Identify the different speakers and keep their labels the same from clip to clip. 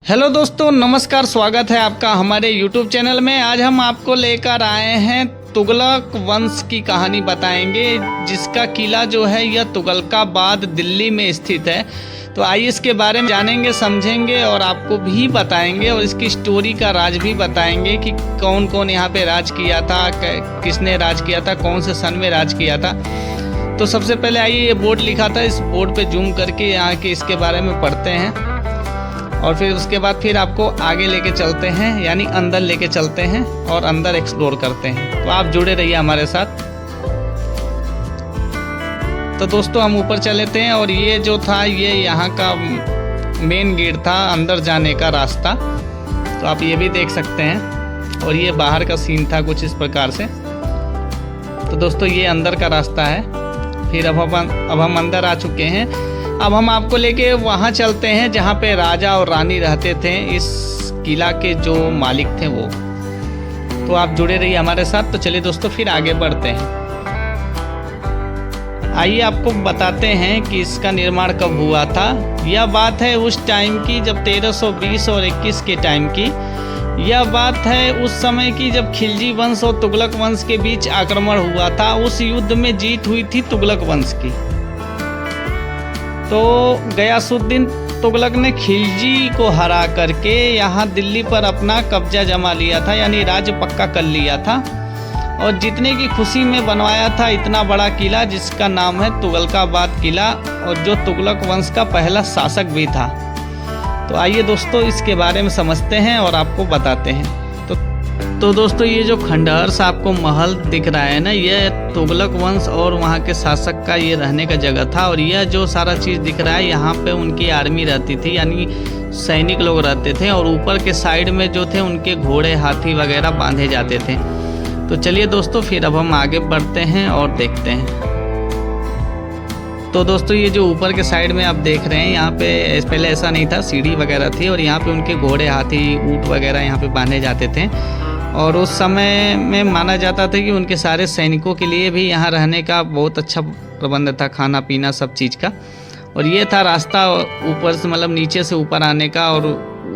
Speaker 1: Hello दोस्तों, नमस्कार। स्वागत है आपका हमारे YouTube चैनल में। आज हम आपको लेकर आए हैं तुगलक वंश की कहानी बताएंगे, जिसका किला जो है यह तुगलकाबाद दिल्ली में स्थित है। तो आइए इसके बारे में जानेंगे, समझेंगे और आपको भी बताएंगे और इसकी स्टोरी का राज भी बताएंगे कि कौन कौन यहाँ पे राज किया था, किसने राज किया था, कौन से सन में राज किया था। तो सबसे पहले आइए, ये बोर्ड लिखा था, इस बोर्ड पे जूम करके यहाँ के इसके बारे में पढ़ते हैं और फिर उसके बाद फिर आपको आगे लेके चलते हैं, यानी अंदर लेके चलते हैं और अंदर एक्सप्लोर करते हैं। तो आप जुड़े रहिए हमारे साथ। तो दोस्तों हम ऊपर चले थे और ये जो था ये यहाँ का मेन गेट था, अंदर जाने का रास्ता। तो आप ये भी देख सकते हैं और ये बाहर का सीन था कुछ इस प्रकार से। तो दोस्तों ये अंदर का रास्ता है। फिर अब हम अंदर आ चुके हैं। अब हम आपको लेके वहाँ चलते हैं जहाँ पे राजा और रानी रहते थे, इस किला के जो मालिक थे वो। तो आप जुड़े रहिए हमारे साथ। तो चलिए दोस्तों फिर आगे बढ़ते हैं। आइए आपको बताते हैं कि इसका निर्माण कब हुआ था। यह बात है उस टाइम की जब 1320 और 21 के टाइम की। यह बात है उस समय की जब खिलजी वंश और तुगलक वंश के बीच आक्रमण हुआ था। उस युद्ध में जीत हुई थी तुगलक वंश की। तो गयासुद्दीन तुगलक ने खिलजी को हरा करके यहाँ दिल्ली पर अपना कब्जा जमा लिया था, यानी राज्य पक्का कर लिया था। और जितने की खुशी में बनवाया था इतना बड़ा किला, जिसका नाम है तुगलकाबाद किला, और जो तुगलक वंश का पहला शासक भी था। तो आइए दोस्तों इसके बारे में समझते हैं और आपको बताते हैं। तो दोस्तों ये जो खंडहर सा आपको महल दिख रहा है ना, यह तुगलक वंश और वहाँ के शासक का ये रहने का जगह था। और यह जो सारा चीज़ दिख रहा है, यहाँ पे उनकी आर्मी रहती थी, यानी सैनिक लोग रहते थे। और ऊपर के साइड में जो थे उनके घोड़े हाथी वगैरह बांधे जाते थे। तो चलिए दोस्तों फिर अब हम आगे बढ़ते हैं और देखते हैं। तो दोस्तों ये जो ऊपर के साइड में आप देख रहे हैं, यहाँ पे पहले ऐसा नहीं था, सीढ़ी वगैरह थी और यहाँ पे उनके घोड़े हाथी ऊँट वगैरह यहाँ पे बांधे जाते थे। और उस समय में माना जाता था कि उनके सारे सैनिकों के लिए भी यहाँ रहने का बहुत अच्छा प्रबंध था, खाना पीना सब चीज़ का। और ये था रास्ता ऊपर से, मतलब नीचे से ऊपर आने का और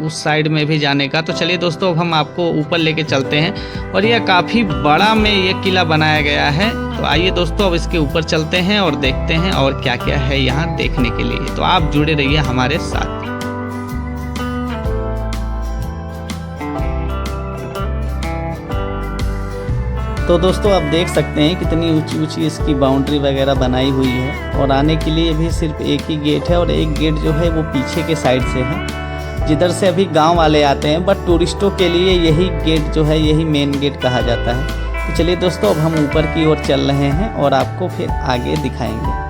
Speaker 1: उस साइड में भी जाने का। तो चलिए दोस्तों अब हम आपको ऊपर लेके चलते हैं। और यह काफ़ी बड़ा में ये किला बनाया गया है। तो आइए दोस्तों अब इसके ऊपर चलते हैं और देखते हैं और क्या क्या है यहाँ देखने के लिए। तो आप जुड़े रहिए हमारे साथ। तो दोस्तों आप देख सकते हैं कितनी ऊंची ऊंची इसकी बाउंड्री वगैरह बनाई हुई है। और आने के लिए भी सिर्फ एक ही गेट है, और एक गेट जो है वो पीछे के साइड से है, जिधर से अभी गांव वाले आते हैं। बट टूरिस्टों के लिए यही गेट जो है, यही मेन गेट कहा जाता है। तो चलिए दोस्तों अब हम ऊपर की ओर चल रहे हैं और आपको फिर आगे दिखाएंगे।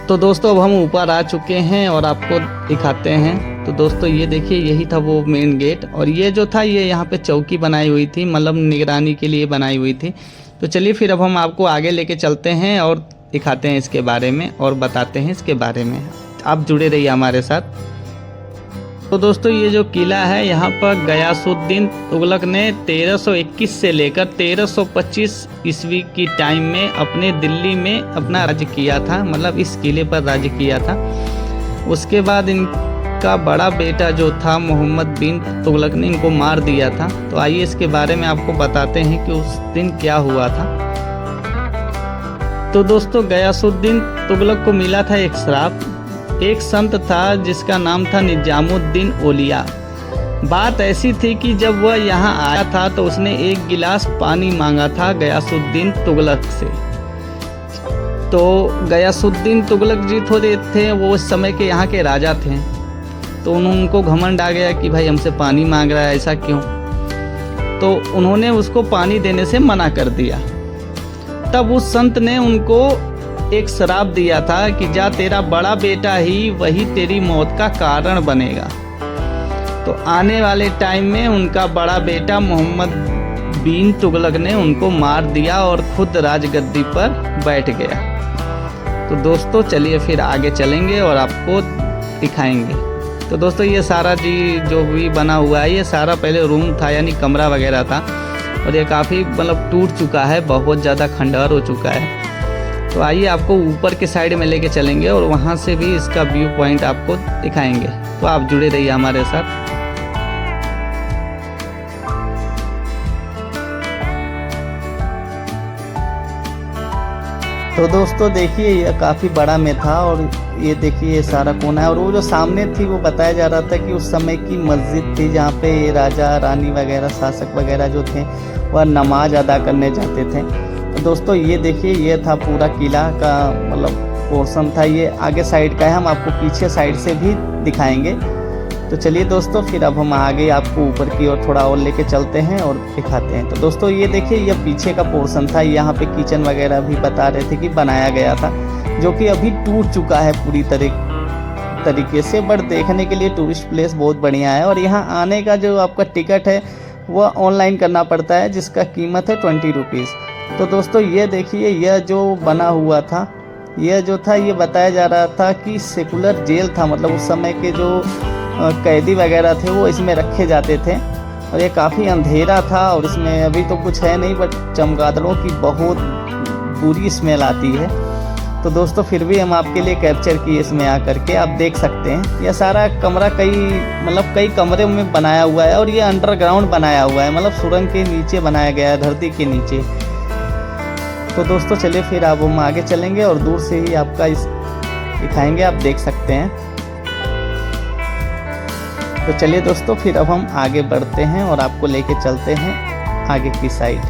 Speaker 1: तो दोस्तों अब हम ऊपर आ चुके हैं और आपको दिखाते हैं। तो दोस्तों ये देखिए, यही था वो मेन गेट। और ये जो था ये यहाँ पे चौकी बनाई हुई थी, मतलब निगरानी के लिए बनाई हुई थी। तो चलिए फिर अब हम आपको आगे लेके चलते हैं और दिखाते हैं इसके बारे में और बताते हैं इसके बारे में। आप जुड़े रहिए हमारे साथ। तो दोस्तों ये जो किला है, यहाँ पर गयासुद्दीन तुगलक ने 1321 से लेकर 1325 ईस्वी की टाइम में अपने दिल्ली में अपना राज्य किया था, मतलब इस किले पर राज्य किया था। उसके बाद इनका बड़ा बेटा जो था मोहम्मद बिन तुगलक ने इनको मार दिया था। तो आइए इसके बारे में आपको बताते हैं कि उस दिन क्या हुआ था। तो दोस्तों गयासुद्दीन तुगलक को मिला था एक श्राप। एक संत था जिसका नाम था निजामुद्दीन औलिया। बात ऐसी थी कि जब वह यहाँ आया था तो उसने एक गिलास पानी मांगा था गयासुद्दीन तुगलक से। तो गयासुद्दीन तुगलक जी थोड़े थे, वो उस समय के यहाँ के राजा थे। तो उनको घमंड आ गया कि भाई हमसे पानी मांग रहा है, ऐसा क्यों। तो उन्होंने उसको पानी देने से मना कर दिया। तब उस संत ने उनको एक श्राप दिया था कि जा तेरा बड़ा बेटा ही वही तेरी मौत का कारण बनेगा। तो आने वाले टाइम में उनका बड़ा बेटा मोहम्मद बिन तुगलक ने उनको मार दिया और खुद राजगद्दी पर बैठ गया। तो दोस्तों चलिए फिर आगे चलेंगे और आपको दिखाएंगे। तो दोस्तों ये सारा जी जो भी बना हुआ है ये सारा पहले रूम था, यानी कमरा वगैरह था, और ये काफ़ी मतलब टूट चुका है, बहुत ज़्यादा खंडहर हो चुका है। तो आइए आपको ऊपर के साइड में लेके चलेंगे और वहाँ से भी इसका व्यू पॉइंट आपको दिखाएंगे। तो आप जुड़े रहिए हमारे साथ। तो दोस्तों देखिए ये काफ़ी बड़ा में था, और ये देखिए ये सारा कोना है, और वो जो सामने थी वो बताया जा रहा था कि उस समय की मस्जिद थी जहाँ पे ये राजा रानी वगैरह शासक वगैरह जो थे वह नमाज अदा करने जाते थे। तो दोस्तों ये देखिए ये था पूरा किला का मतलब पोर्शन था, ये आगे साइड का है, हम आपको पीछे साइड से भी दिखाएंगे। तो चलिए दोस्तों फिर अब हम आगे आपको ऊपर की ओर थोड़ा और लेके चलते हैं और दिखाते हैं। तो दोस्तों ये देखिए ये पीछे का पोर्शन था, यहाँ पे किचन वगैरह भी बता रहे थे कि बनाया गया था, जो कि अभी टूट चुका है पूरी तरीके से, बट देखने के लिए टूरिस्ट प्लेस बहुत बढ़िया है। और यहाँ आने का जो आपका टिकट है वह ऑनलाइन करना पड़ता है, जिसका कीमत है 20 रुपीज़। तो दोस्तों ये देखिए यह जो बना हुआ था, यह जो था ये बताया जा रहा था कि सेकुलर जेल था, मतलब उस समय के जो कैदी वगैरह थे वो इसमें रखे जाते थे। और ये काफ़ी अंधेरा था और इसमें अभी तो कुछ है नहीं, बट चमगादड़ों की बहुत बुरी स्मेल आती है। तो दोस्तों फिर भी हम आपके लिए कैप्चर किए इसमें आकर के, आप देख सकते हैं यह सारा कमरा कई कमरे में बनाया हुआ है, और ये अंडरग्राउंड बनाया हुआ है, मतलब सुरंग के नीचे बनाया गया है, धरती के नीचे। तो दोस्तों चलिए फिर अब हम आगे चलेंगे और दूर से ही आपका इस दिखाएंगे, आप देख सकते हैं। तो चलिए दोस्तों फिर अब हम आगे बढ़ते हैं और आपको लेके चलते हैं आगे की साइड।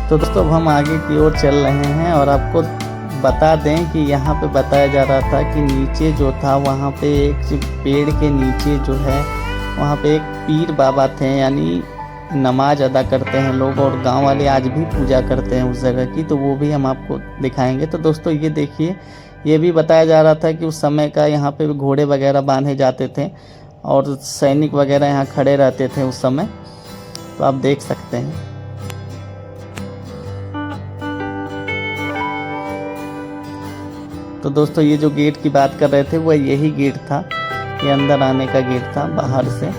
Speaker 1: तो दोस्तों अब हम आगे की ओर चल रहे हैं और आपको बता दें कि यहाँ पे बताया जा रहा था कि नीचे जो था वहाँ पे एक पेड़ के नीचे जो है वहाँ पे एक पीर बाबा थे, यानी नमाज अदा करते हैं लोग, और गांव वाले आज भी पूजा करते हैं उस जगह की, तो वो भी हम आपको दिखाएंगे। तो दोस्तों ये देखिए ये भी बताया जा रहा था कि उस समय का यहाँ पे घोड़े वगैरह बांधे जाते थे और सैनिक वगैरह यहाँ खड़े रहते थे उस समय, तो आप देख सकते हैं। तो दोस्तों ये जो गेट की बात कर रहे थे वह यही गेट था, ये अंदर आने का गेट था बाहर से।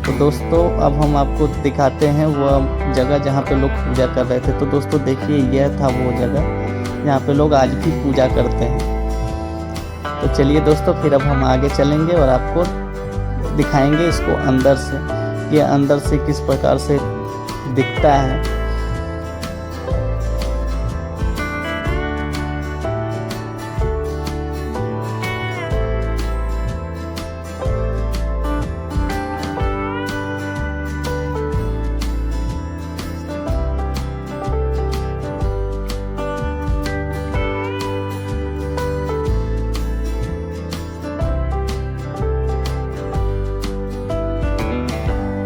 Speaker 1: तो दोस्तों अब हम आपको दिखाते हैं वह जगह जहाँ पे लोग पूजा कर रहे थे। तो दोस्तों देखिए यह था वो जगह जहाँ पे लोग आज भी पूजा करते हैं। तो चलिए दोस्तों फिर अब हम आगे चलेंगे और आपको दिखाएंगे इसको अंदर से, ये अंदर से किस प्रकार से दिखता है।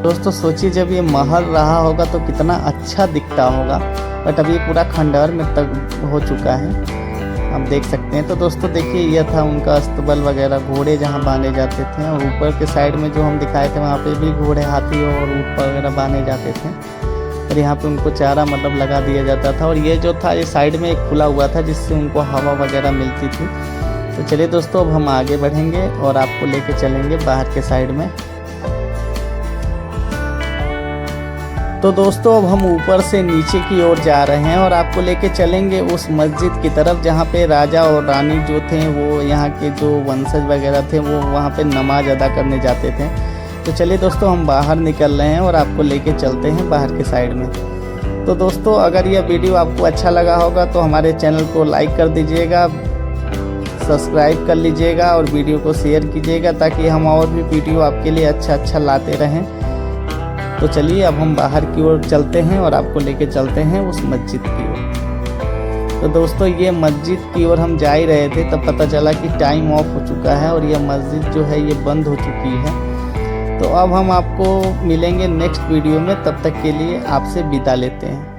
Speaker 1: दोस्तों सोचिए जब ये महल रहा होगा तो कितना अच्छा दिखता होगा, बट अभी पूरा खंडहर में तक हो चुका है, आप देख सकते हैं। तो दोस्तों देखिए यह था उनका अस्तबल वगैरह, घोड़े जहाँ बांधे जाते थे, और ऊपर के साइड में जो हम दिखाए थे वहाँ पे भी घोड़े, हाथी और ऊँट वगैरह बांधे जाते थे, और यहाँ पे उनको चारा मतलब लगा दिया जाता था। और ये जो था ये साइड में एक खुला हुआ था जिससे उनको हवा वगैरह मिलती थी। तो चलिए दोस्तों अब हम आगे बढ़ेंगे और आपको लेके चलेंगे बाहर के साइड में। तो दोस्तों अब हम ऊपर से नीचे की ओर जा रहे हैं और आपको लेके चलेंगे उस मस्जिद की तरफ जहाँ पे राजा और रानी जो थे वो यहाँ के जो वंशज वगैरह थे वो वहाँ पे नमाज अदा करने जाते थे। तो चलिए दोस्तों हम बाहर निकल रहे हैं और आपको लेके चलते हैं बाहर के साइड में। तो दोस्तों अगर यह वीडियो आपको अच्छा लगा होगा तो हमारे चैनल को लाइक कर दीजिएगा, सब्सक्राइब कर लीजिएगा और वीडियो को शेयर कीजिएगा ताकि हम और भी वीडियो आपके लिए अच्छा लाते रहें। तो चलिए अब हम बाहर की ओर चलते हैं और आपको लेके चलते हैं उस मस्जिद की ओर। तो दोस्तों ये मस्जिद की ओर हम जा ही रहे थे तब पता चला कि टाइम ऑफ हो चुका है और यह मस्जिद जो है ये बंद हो चुकी है। तो अब हम आपको मिलेंगे नेक्स्ट वीडियो में, तब तक के लिए आपसे विदा लेते हैं।